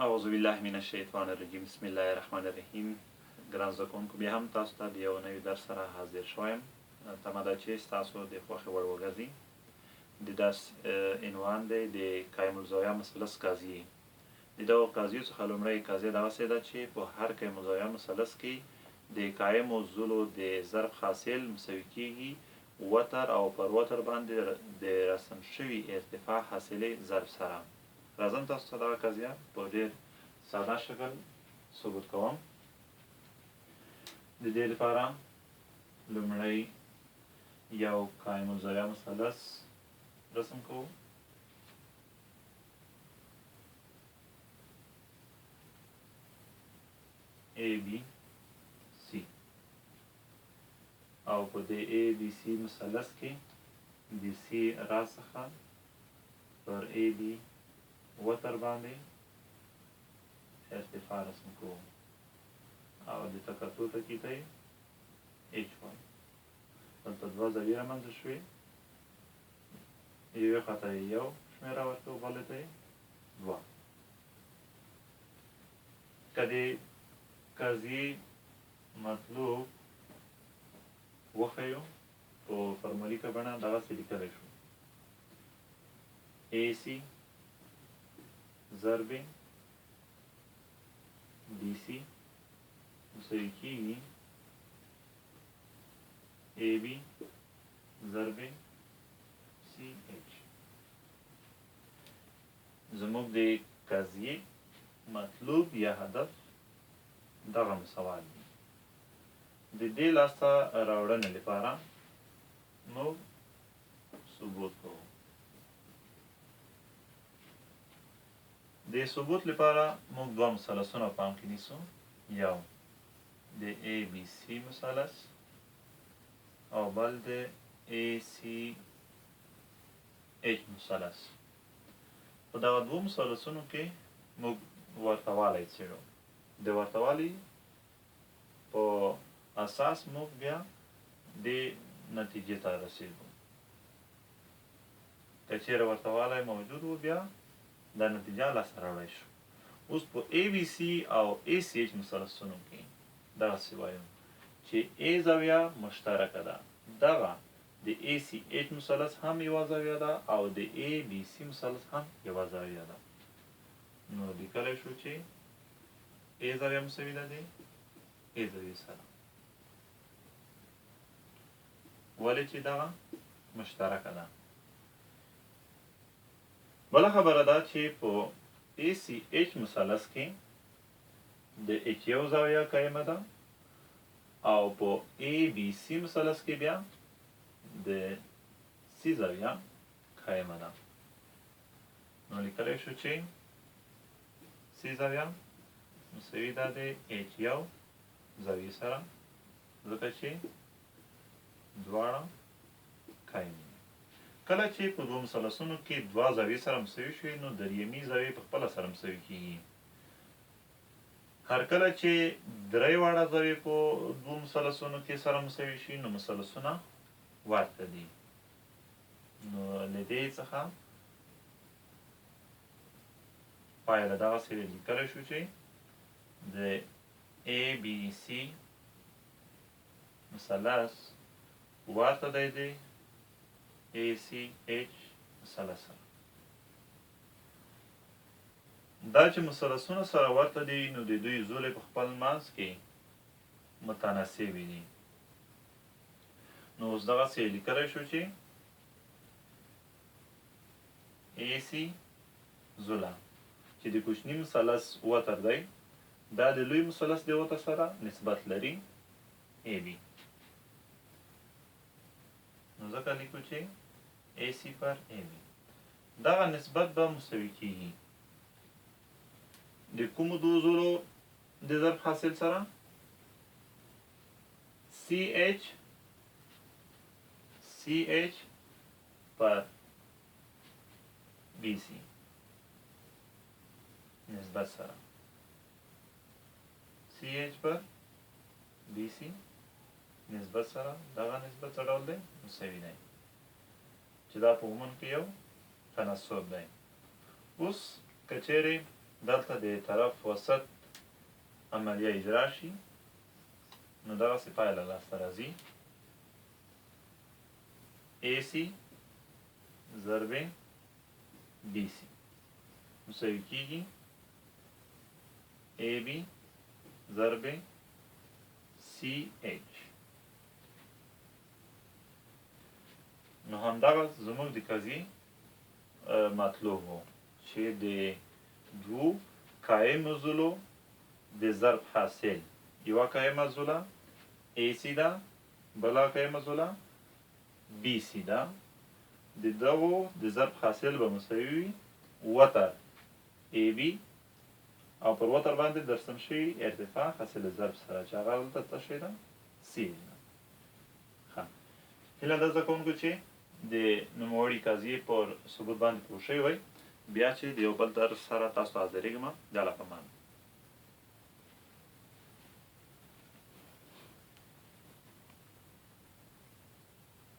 اعوذ بالله من الشیطان الرجیم بسم الله الرحمن الرحیم. ګران زده کوونکو، بیا هم تاسو ته د یو نوي درس سره حاضر شویم. تمه ده چې ستاسو د خوښې وړ وګرځي. د درس عنوان دی د قایم الزاویه مثلث قاضیې. د دغو قاضیو څخه لومړی قاضیه دغسې ده چې په هر قایم الزاویه مثلث کې د قایم الظلو د ضرب حاصل مساوي کیږي وتر او پر وتر باندې د رسم شوي ارتفاع حاصلې ضرب سره. راځم تاسو ته دغه قضیه په ډېر ساده شکل ثبوت کوم. د دې لپاره لومړی یو قایم الزاویه مثلث رسم کوو. ABC او په دې ABC مثلث کې د C را څخه پر AB وتر باندې ارتفاع رسم کوو او د تکتو ټکي ته یې H وایو. دلته دوه زاویې رامنځته شوې، یوې خوا ته یې یو شمېره ورکوو، بلې ته یې دوه. که د قضیې مطلوب وښیو په فرمولیکه بڼه دغسې لیکلی شو: AC ضرب BC مساوي کیږي AB ضرب CH. زموږ د قضیې مطلوب یا هدف دغه مساوات دي. د دې لاسته راوړنې لپاره موږ ثبوت کوو. د ثبوت لپاره موږ دوه مثلثونه پام کې نیسو. یو د ABC مثلث او بل د ACH مثلث. په دغه دوه مثلثونو کې موږ ورته والی څېړو. د ورته والي په اساس موږ بیا دې نتیجې ته رسېږو. که چېرې ورته والی موجود و بیا دا نتیجه لاسته راوړی شو. اوس په ABC او ACH مثلثونو کې دغسې وایو چې A زاویه مشترکه ده. دغه د ACH مثلث هم یوه زاویه ده او د ABC مثلث هم یوه زاویه ده. نو لیکلی شو چې A زاویه مساوي ده د A زاویې سره، ولې چې دغه مشترکه ده. بله خبره ده چې په ACH مثلث کې د H یو زاویه قایمه ده او په ABC مثلث کې بیا د C زاویه قایمه ده. نو لیکلی شو چې C زاویه مساوي ده د H یو زاویې سره، ځکه چې دواړه قایم دي. کله چې په دوه مثلثونو کې دوه زاویې سره مساوي شوي نو دریمې زاویې په خپله سره مساوي کېږي. هر کله چې درې واړه زاویې په دوه مثلثونو کې سره مساوي شي نو مثلثونه ورته دي. نو له دې څخه پایله دغسې لیکلی شو چې د ABC مثلث ورته دی د ACH مثلث سره. دا چې مثلثونه سره ورته دي نو د دوی زولې په خپل منځ کې متناسبې دي. نو اوس دغسې لیکلی شو چې AC زوله چې د کوچني مثلث وتر دی دا د لوی مثلث د وتر سره نسبت لري AB. نو ځکه لیکو چې AC پر AB. دغه نسبت به مساوي کیږي د کومو دوو زولو د ضرب حاصل سره؟ CH پر BC نسبت سره. CH پر BC نسبت سره دغه نسبت څه ډول دی؟ مساوي دی، چې دا په عموم کې یو تناسب دی. اوس که چیرې دلته د طرف وسط عملیه اجرا شي نو دغسې پایله لاسته راځي AC ضرب BC مساوي کېږي AB ضرب CH نو همدغه زموږ د قضیې مطلوب و چې د دوو قایم عضلو د ضرب حاصل یوه قایم عضله AC ده بله قایم عضله BC ده د دغو د ضرب حاصل به مساوي وي وتر AB او پر وتر باندې درسم شوي ارتفاع حاصل ضرب سره چې هغه دلته څه شی ده C ده هیله ده زده کوونکو چې د نوموړي قضیې پر ثبوت باندې پوه شوي وئ بیا چې د یو بل درس سره تاسو ته حاضرېږم د الله په امان